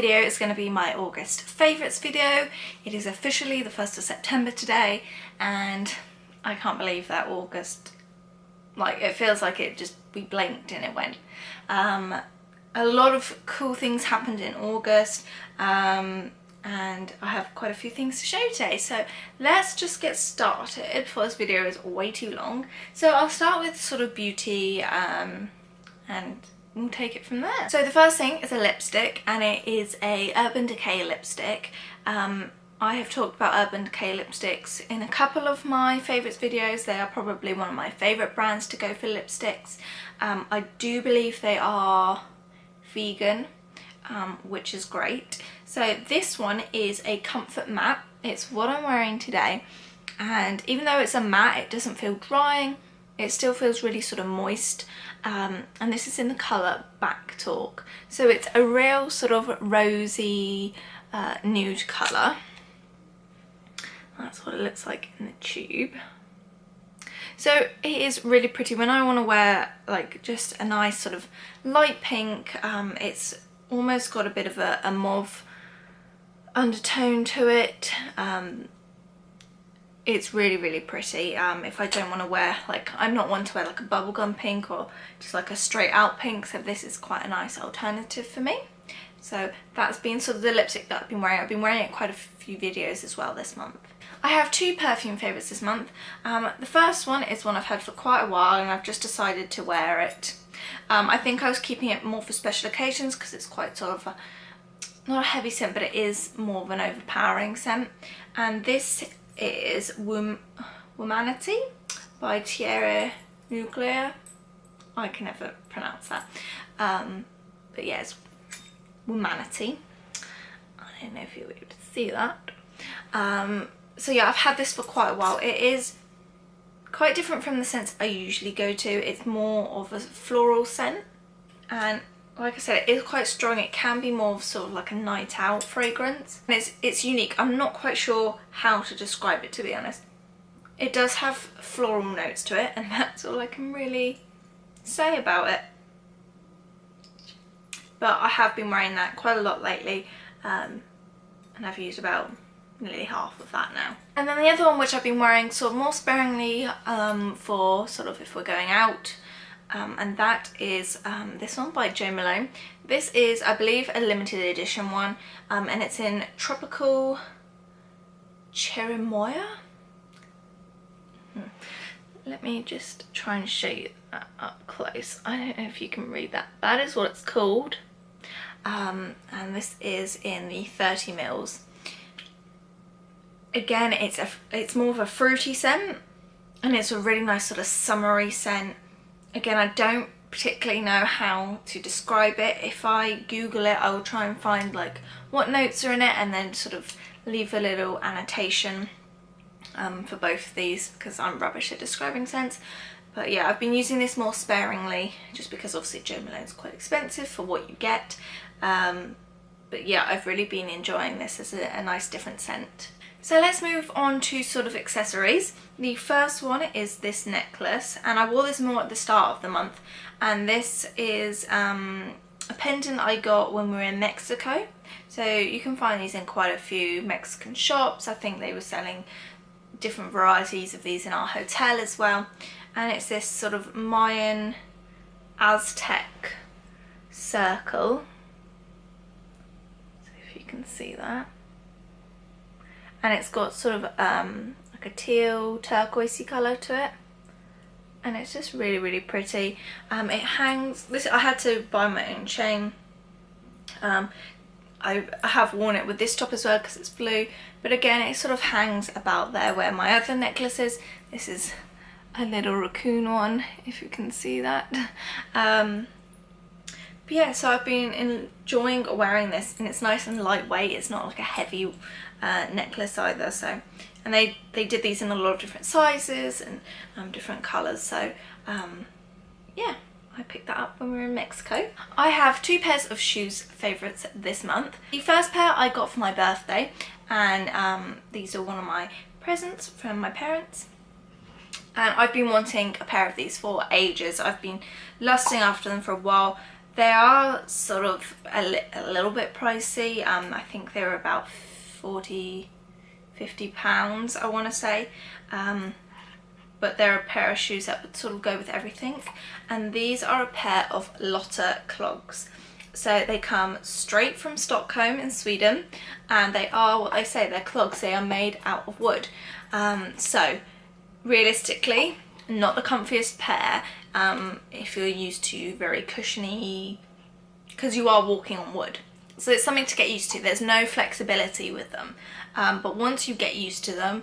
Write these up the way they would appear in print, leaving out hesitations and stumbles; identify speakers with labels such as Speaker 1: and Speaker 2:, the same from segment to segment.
Speaker 1: video is going to be my August favourites video. It is officially the 1st of September today, and I can't believe that August, like, it feels like we blinked and it went. A lot of cool things happened in August, and I have quite a few things to show you today, so let's just get started before this video is way too long. So I'll start with sort of beauty, and we'll take it from there. So the first thing is a lipstick, and it is a Urban Decay lipstick. I have talked about Urban Decay lipsticks in a couple of my favourites videos. They are probably one of my favourite brands to go for lipsticks. I do believe they are vegan, which is great. So this one is a Comfort Matte. It's what I'm wearing today, and even though it's a matte, it doesn't feel drying. It still feels really sort of moist, and this is in the colour Back Talk. So it's a real sort of rosy nude colour. That's what it looks like in the tube. So it is really pretty. When I want to wear like just a nice sort of light pink, it's almost got a bit of a mauve undertone to it. It's really pretty. If I don't want to wear, like, I'm not one to wear like a bubblegum pink or just like a straight out pink, so this is quite a nice alternative for me. So that's been sort of the lipstick that I've been wearing. I've been wearing it quite a few videos as well this month. I have two perfume favourites this month. The first one is one I've had for quite a while, and I've just decided to wear it. I think I was keeping it more for special occasions because it's quite sort of not a heavy scent, but it is more of an overpowering scent. And this is Womanity by Thierry Mugler. I can never pronounce that. But yeah, it's Womanity. I don't know if you'll be able to see that. So yeah, I've had this for quite a while. It is quite different from the scents I usually go to. It's more of a floral scent, and like I said, it is quite strong. It can be more of sort of like a night out fragrance, and it's unique. I'm not quite sure how to describe it, to be honest. It does have floral notes to it, and that's all I can really say about it. But I have been wearing that quite a lot lately, and I've used about nearly half of that now. And then the other one, which I've been wearing sort of more sparingly for sort of if we're going out, and that is this one by Jo Malone. This is, I believe, a limited edition one, and it's in Tropical Cherimoya. Let me just try and show you that up close. I don't know if you can read that. That is what it's called, and this is in the 30 mils. Again, it's more of a fruity scent, and it's a really nice sort of summery scent. Again, I don't particularly know how to describe it. If I Google it, I will try and find like what notes are in it, and then sort of leave a little annotation for both of these, because I'm rubbish at describing scents. But yeah, I've been using this more sparingly, just because obviously Jo Malone's quite expensive for what you get. But yeah, I've really been enjoying this as a nice different scent. So let's move on to sort of accessories. The first one is this necklace, and I wore this more at the start of the month, and this is a pendant I got when we were in Mexico. So you can find these in quite a few Mexican shops. I think they were selling different varieties of these in our hotel as well, and it's this sort of Mayan Aztec circle, so if you can see that. And it's got sort of like a teal turquoisey colour to it, and it's just really pretty. It hangs, this I had to buy my own chain. I have worn it with this top as well because it's blue, but again it sort of hangs about there where my other necklace is. This is a little raccoon one, if you can see that. But yeah, so I've been enjoying wearing this, and it's nice and lightweight. It's not like a heavy necklace either. So, and they did these in a lot of different sizes and different colours. So yeah, I picked that up when we were in Mexico. I have two pairs of shoes favourites this month. The first pair I got for my birthday, and these are one of my presents from my parents. And I've been wanting a pair of these for ages. I've been lusting after them for a while. They are sort of a little bit pricey. I think they're about 40, 50 pounds, I want to say. But they're a pair of shoes that would sort of go with everything. And these are a pair of Lotta clogs. So they come straight from Stockholm in Sweden, and they are what they say, they're clogs. They are made out of wood. So realistically, not the comfiest pair if you're used to very cushiony, because you are walking on wood. So it's something to get used to. There's no flexibility with them. But once you get used to them,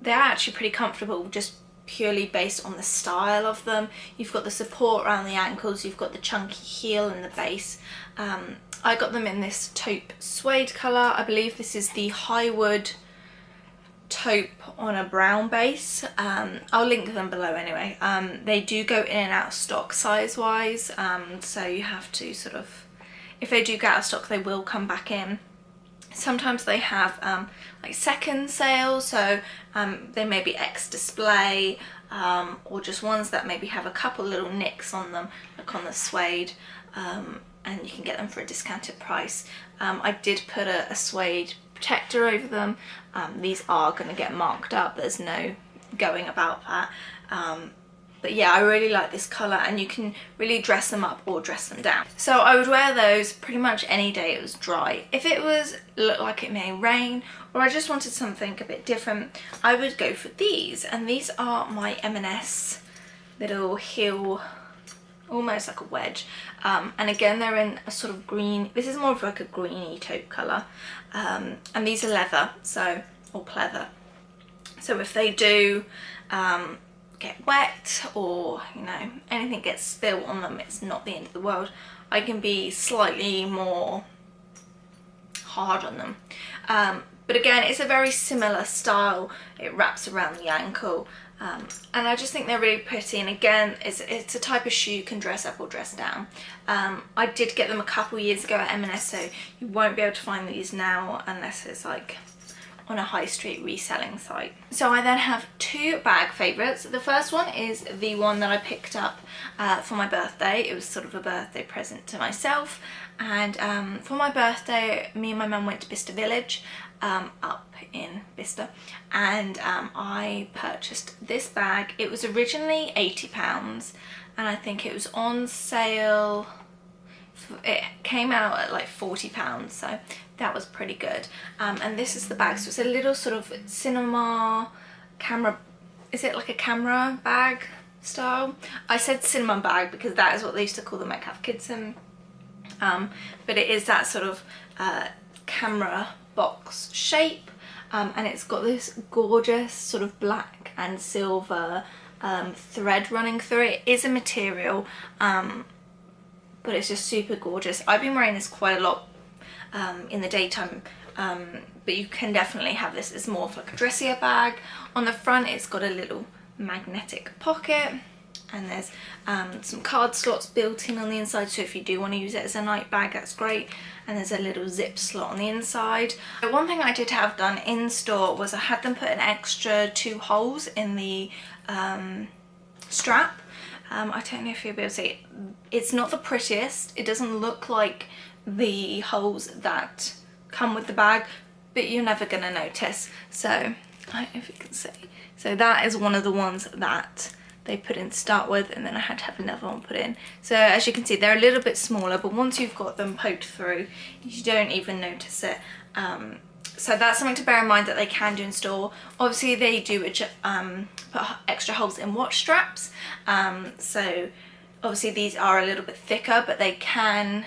Speaker 1: they're actually pretty comfortable, just purely based on the style of them. You've got the support around the ankles, you've got the chunky heel and the base. I got them in this taupe suede colour. I believe this is the Highwood taupe on a brown base. I'll link them below anyway. They do go in and out of stock size wise, so you have to sort of, if they do get out of stock, they will come back in. Sometimes they have like second sales, so they may be X display, or just ones that maybe have a couple little nicks on them, like on the suede, and you can get them for a discounted price. I did put a suede protector over them. These are going to get marked up, there's no going about that. But yeah, I really like this colour, and you can really dress them up or dress them down. So I would wear those pretty much any day it was dry. If it was looked like it may rain, or I just wanted something a bit different, I would go for these. And these are my M&S little heel, almost like a wedge. And again, they're in a sort of green, this is more of like a greeny taupe colour. And these are leather, so, or pleather. So if they do get wet, or you know, anything gets spilled on them, it's not the end of the world. I can be slightly more hard on them. But again, it's a very similar style. It wraps around the ankle, and I just think they're really pretty. And again, it's a type of shoe you can dress up or dress down. I did get them a couple years ago at M&S, so you won't be able to find these now unless it's like on a high street reselling site. So I then have two bag favourites. The first one is the one that I picked up for my birthday. It was sort of a birthday present to myself, and for my birthday, me and my mum went to Bicester Village, up in Bicester, and I purchased this bag. It was originally £80, and I think it was on sale, it came out at like £40, so that was pretty good. And this is the bag, so it's a little sort of cinema camera, is it like a camera bag style? I said cinema bag because that is what they used to call them at Cath Kidston, but it is that sort of camera box shape, and it's got this gorgeous sort of black and silver thread running through it. It is a material, but it's just super gorgeous. I've been wearing this quite a lot in the daytime, but you can definitely have this as more of like a dressier bag. On the front, it's got a little magnetic pocket, and there's some card slots built in on the inside, so if you do want to use it as a night bag, that's great. And there's a little zip slot on the inside. One thing I did have done in store was I had them put an extra 2 holes in the strap. I don't know if you'll be able to see it. It's not the prettiest. It doesn't look like the holes that come with the bag, but you're never gonna notice. So I don't know if you can see. So that is one of the ones that they put in to start with, and then I had to have another one put in. So as you can see, they're a little bit smaller, but once you've got them poked through, you don't even notice it. So that's something to bear in mind that they can do in store. Obviously they do put extra holes in watch straps, so obviously these are a little bit thicker, but they can,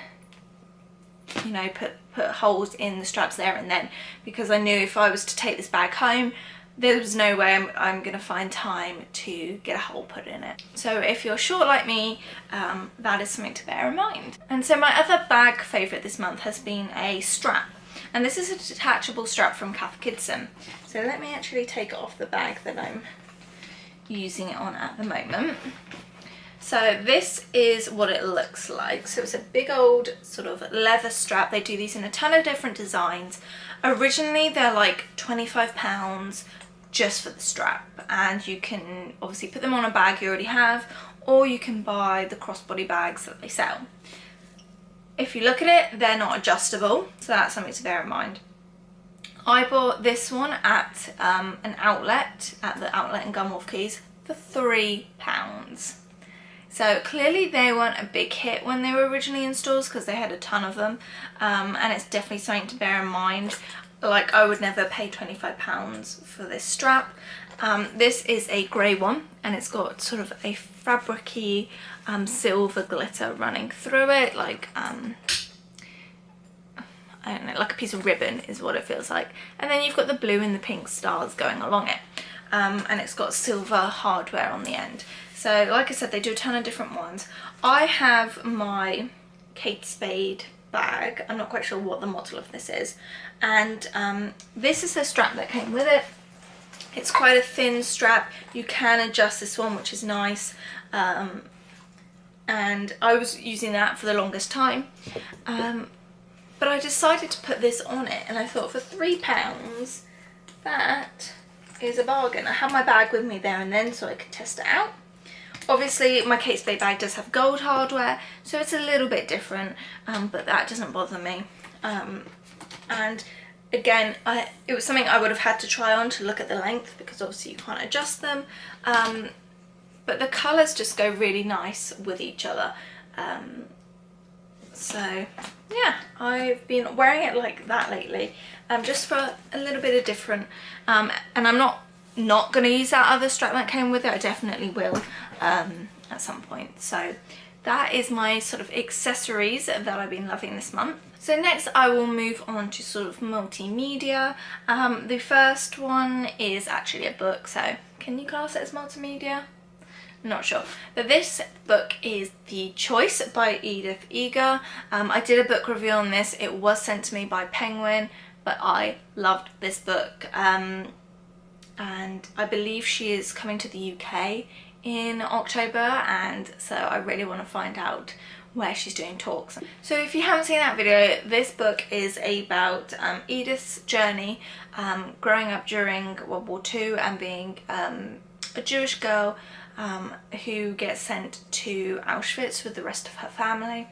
Speaker 1: you know, put holes in the straps there and then, because I knew if I was to take this bag home, there was no way I'm gonna find time to get a hole put in it. So if you're short like me, that is something to bear in mind. And so my other bag favourite this month has been a strap. And this is a detachable strap from Cath Kidston. So let me actually take it off the bag that I'm using it on at the moment. So this is what it looks like. So it's a big old sort of leather strap. They do these in a ton of different designs. Originally they're like £25 just for the strap, and you can obviously put them on a bag you already have, or you can buy the crossbody bags that they sell. if you look at it, they're not adjustable, so that's something to bear in mind. I bought this one at an outlet, at the outlet in Gunwolf Quays, for £3. So clearly they weren't a big hit when they were originally in stores because they had a ton of them, and it's definitely something to bear in mind. Like, I would never pay £25 for this strap. This is a grey one, and it's got sort of a fabricy silver glitter running through it, like I don't know, like a piece of ribbon is what it feels like. And then you've got the blue and the pink stars going along it, and it's got silver hardware on the end. So like I said, they do a ton of different ones. I have my Kate Spade bag. I'm not quite sure what the model of this is, and this is the strap that came with it. It's quite a thin strap. You can adjust this one, which is nice, and I was using that for the longest time, but I decided to put this on it, and I thought for £3 that is a bargain. I had my bag with me there and then so I could test it out. Obviously my Kate Spade bag does have gold hardware, so it's a little bit different, but that doesn't bother me. And again, it was something I would have had to try on to look at the length, because obviously you can't adjust them, but the colours just go really nice with each other. So yeah, I've been wearing it like that lately, just for a little bit of different, and I'm not going to use that other strap that came with it. I definitely will at some point. So that is my sort of accessories that I've been loving this month. So next I will move on to sort of multimedia. The first one is actually a book, so can you class it as multimedia? Not sure, but this book is The Choice by Edith Eger. I did a book review on this. It was sent to me by Penguin, but I loved this book, and I believe she is coming to the UK in October, and so I really want to find out where she's doing talks. So if you haven't seen that video, this book is about Edith's journey growing up during World War II and being a Jewish girl who gets sent to Auschwitz with the rest of her family,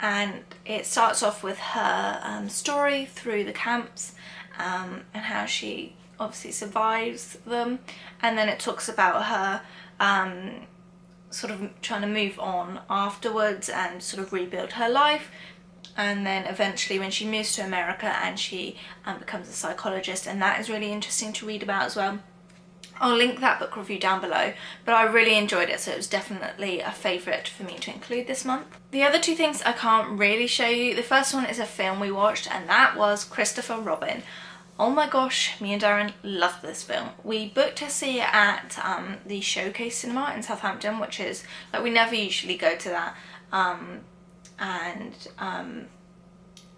Speaker 1: and it starts off with her story through the camps, and how she obviously survives them, and then it talks about her sort of trying to move on afterwards and sort of rebuild her life, and then eventually when she moves to America and she becomes a psychologist, and that is really interesting to read about as well. I'll link that book review down below, but I really enjoyed it, so it was definitely a favourite for me to include this month. The other two things I can't really show you. The first one is a film we watched, and that was Christopher Robin. Oh my gosh, me and Darren loved this film. We booked to see it at the Showcase Cinema in Southampton, which is, like, we never usually go to that, and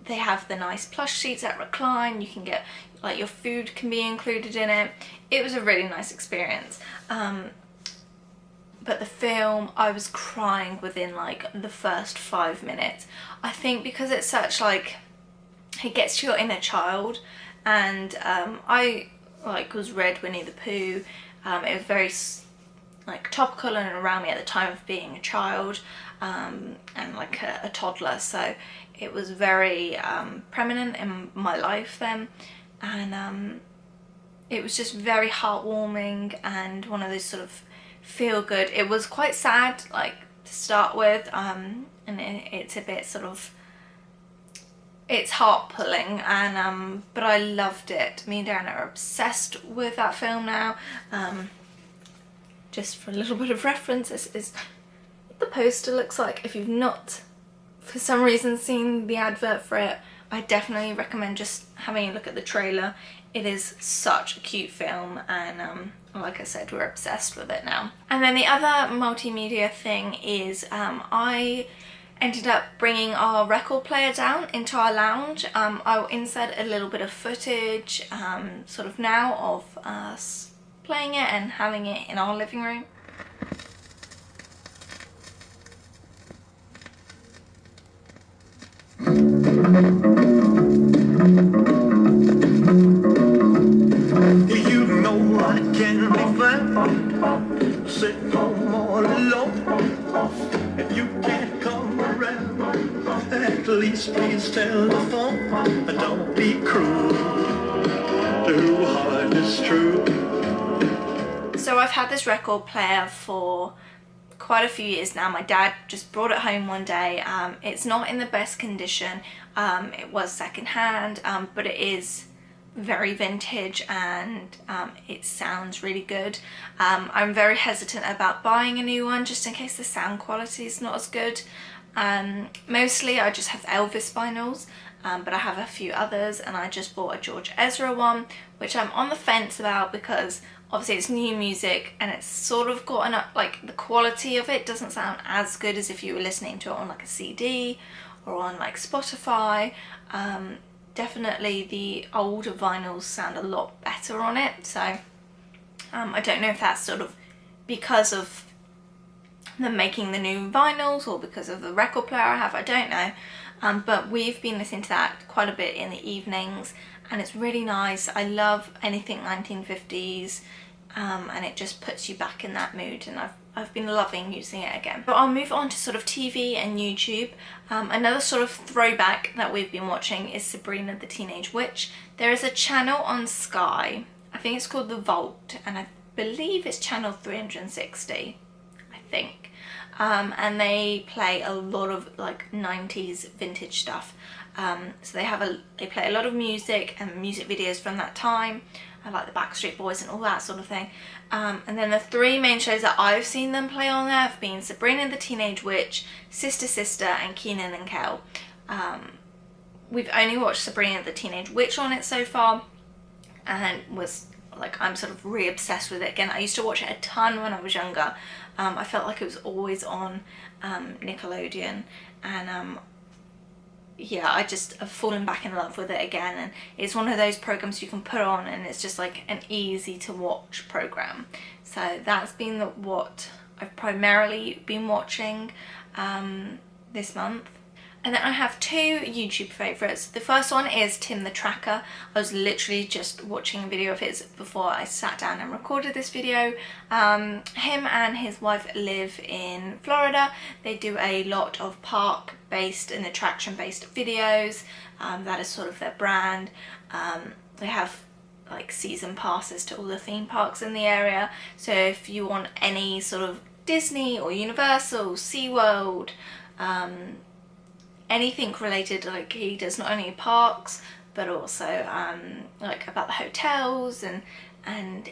Speaker 1: they have the nice plush seats that recline. You can get, like, your food can be included in it. It was a really nice experience, but the film, I was crying within like the first 5 minutes. I think because it's such, like, it gets to your inner child, and I was read Winnie the Pooh. It was very like topical and around me at the time of being a child, and like a toddler, so it was very prominent in my life then, and it was just very heartwarming and one of those sort of feel good. It was quite sad, like, to start with, and it's a bit sort of, it's heart pulling, and but I loved it. Me and Darren are obsessed with that film now. Just for a little bit of reference, this is what the poster looks like. If you've not for some reason seen the advert for it, I definitely recommend just having a look at the trailer. It is such a cute film, and like I said, we're obsessed with it now. And then the other multimedia thing is I ended up bringing our record player down into our lounge. I will insert a little bit of footage sort of now of us playing it and having it in our living room.
Speaker 2: You know I can't be found sitting home all alone, and you can't come around acting please telephone. Don't be cruel to who heart is true.
Speaker 1: So I've had this record player for quite a few years now. My dad just brought it home one day. It's not in the best condition. It was secondhand, but it is very vintage, and it sounds really good. I'm very hesitant about buying a new one just in case the sound quality is not as good. Mostly I just have Elvis vinyls, but I have a few others, and I just bought a George Ezra one, which I'm on the fence about because obviously it's new music and it's sort of gotten up, like the quality of it doesn't sound as good as if you were listening to it on like a CD or on like Spotify. Definitely the older vinyls sound a lot better on it, so I don't know if that's sort of because of them making the new vinyls or because of the record player I have, I don't know. But we've been listening to that quite a bit in the evenings, and it's really nice. I love anything 1950s, and it just puts you back in that mood, and I've been loving using it again. So I'll move on to sort of TV and YouTube. Another sort of throwback that we've been watching is Sabrina the Teenage Witch. There is a channel on Sky, I think it's called The Vault, and I believe it's channel 360, I think. And they play a lot of like 90s vintage stuff. So they play a lot of music and music videos from that time, like the Backstreet Boys and all that sort of thing. And then the three main shows that I've seen them play on there have been Sabrina the Teenage Witch, Sister Sister, and Kenan and Kel. We've only watched Sabrina the Teenage Witch on it so far, and I'm sort of re-obsessed with it again. I used to watch it a ton when I was younger. I felt like it was always on Nickelodeon, and yeah, I just have fallen back in love with it again, and it's one of those programs you can put on and it's just like an easy to watch program. So that's been what I've primarily been watching this month. And then I have two YouTube favourites. The first one is Tim the Tracker. I was literally just watching a video of his before I sat down and recorded this video. Him and his wife live in Florida. They do a lot of park-based and attraction-based videos. That is sort of their brand. They have like season passes to all the theme parks in the area. So if you want any sort of Disney or Universal, SeaWorld, anything related, like he does not only parks but also like about the hotels and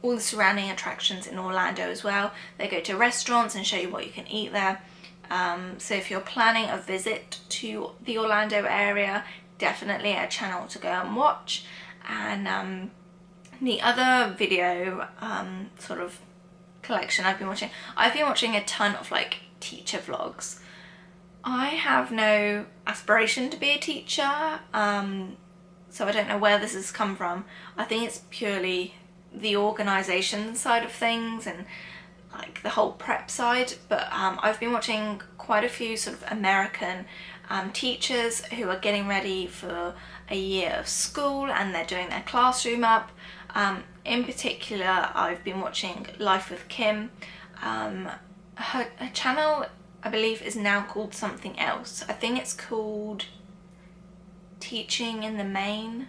Speaker 1: all the surrounding attractions in Orlando as well. They go to restaurants and show you what you can eat there. So if you're planning a visit to the Orlando area, definitely a channel to go and watch. And the other video sort of collection I've been watching a ton of like teacher vlogs. I have no aspiration to be a teacher, so I don't know where this has come from. I think it's purely the organisation side of things and like the whole prep side, but I've been watching quite a few sort of American teachers who are getting ready for a year of school and they're doing their classroom up. In particular, I've been watching Life with Kim. Her channel, I believe, is now called something else. I think it's called Teaching in the Main,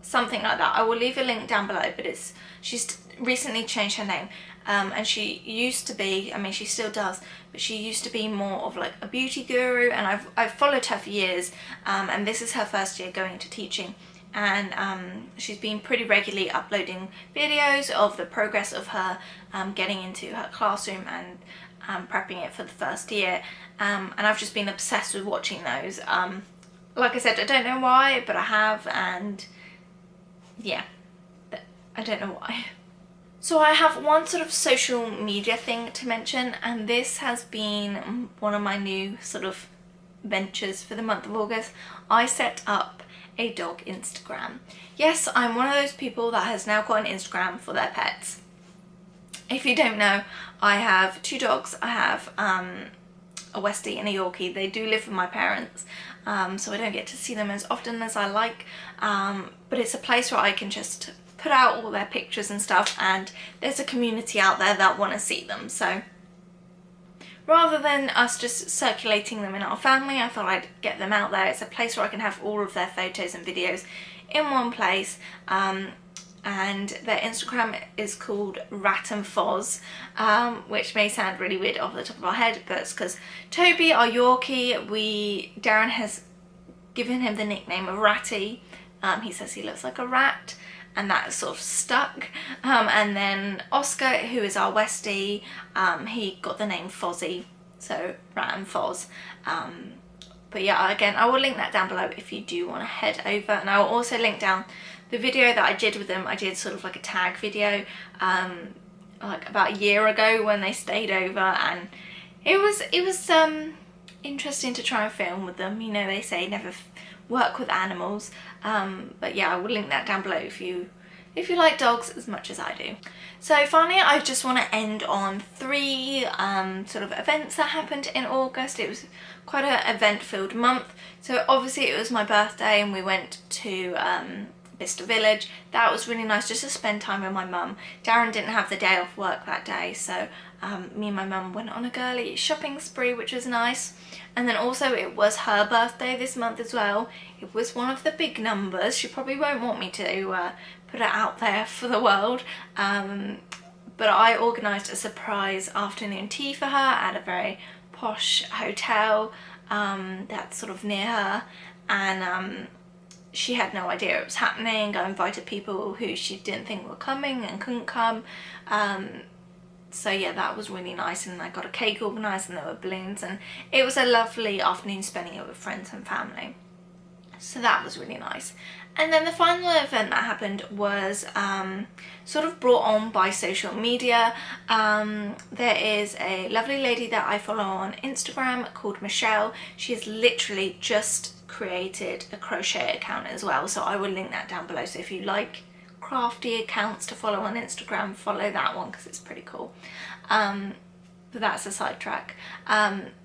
Speaker 1: something like that. I will leave a link down below, but she's recently changed her name. And she used to be, I mean she still does, but she used to be more of like a beauty guru, and I've followed her for years, and this is her first year going into teaching, and she's been pretty regularly uploading videos of the progress of her getting into her classroom and prepping it for the first year, and I've just been obsessed with watching those. Like I said, I don't know why, but I have, and yeah, I don't know why. So I have one sort of social media thing to mention, and this has been one of my new sort of ventures for the month of August. I set up a dog Instagram. Yes, I'm one of those people that has now got an Instagram for their pets. If you don't know, I have two dogs. I have a Westie and a Yorkie. They do live with my parents, so I don't get to see them as often as I like, but it's a place where I can just put out all their pictures and stuff, and there's a community out there that want to see them. So rather than us just circulating them in our family, I thought I'd get them out there. It's a place where I can have all of their photos and videos in one place. And their Instagram is called Rat and Foz, which may sound really weird off the top of our head, but it's because Toby, our Yorkie, Darren has given him the nickname of Ratty. He says he looks like a rat, and that is sort of stuck. And then Oscar, who is our Westie, he got the name Fozzie, so Rat and Foz. But yeah, again, I will link that down below if you do want to head over, and I will also link down the video that I did with them. I did sort of like a tag video like about a year ago when they stayed over, and it was interesting to try and film with them. You know, they say never work with animals, but yeah, I will link that down below if you like dogs as much as I do. So finally, I just want to end on 3 sort of events that happened in August. It was quite an event-filled month. So obviously it was my birthday and we went to Webiste Village. That was really nice, just to spend time with my mum. Darren didn't have the day off work that day, so me and my mum went on a girly shopping spree, which was nice. And then also it was her birthday this month as well. It was one of the big numbers. She probably won't want me to put it out there for the world, but I organised a surprise afternoon tea for her at a very posh hotel that's sort of near her, and she had no idea it was happening. I invited people who she didn't think were coming and couldn't come. So yeah, that was really nice, and I got a cake organised and there were balloons, and it was a lovely afternoon spending it with friends and family. So that was really nice. And then the final event that happened was sort of brought on by social media. There is a lovely lady that I follow on Instagram called Michelle. She has literally just created a crochet account as well, so I will link that down below. So if you like crafty accounts to follow on Instagram, follow that one because it's pretty cool. But that's a sidetrack.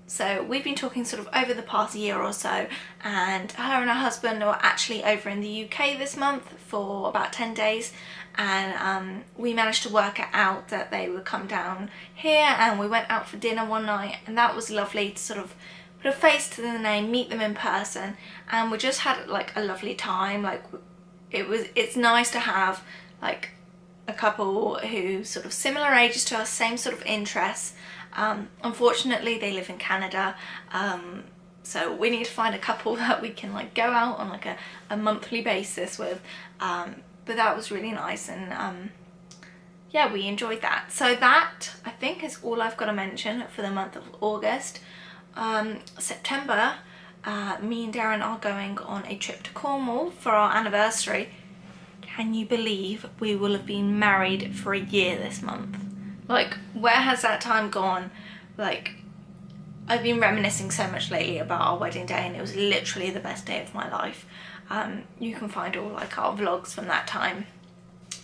Speaker 1: So we've been talking sort of over the past year or so, and her and her husband are actually over in the UK this month for about 10 days, and we managed to work it out that they would come down here, and we went out for dinner one night, and that was lovely to sort of put a face to the name, meet them in person, and we just had like a lovely time. Like it's nice to have like a couple who sort of similar ages to us, same sort of interests. Unfortunately they live in Canada, so we need to find a couple that we can like go out on like a monthly basis with, but that was really nice, and yeah, we enjoyed that. So that, I think, is all I've got to mention for the month of August. September, me and Darren are going on a trip to Cornwall for our anniversary. Can you believe we will have been married for a year this month? Like, where has that time gone? Like, I've been reminiscing so much lately about our wedding day, and it was literally the best day of my life. You can find all like our vlogs from that time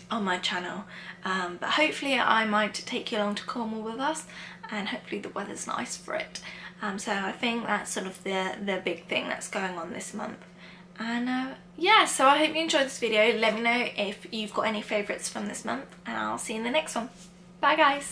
Speaker 1: on my channel, but hopefully I might take you along to Cornwall with us, and hopefully the weather's nice for it. So I think that's sort of the big thing that's going on this month. And yeah, so I hope you enjoyed this video. Let me know if you've got any favourites from this month, and I'll see you in the next one. Bye guys!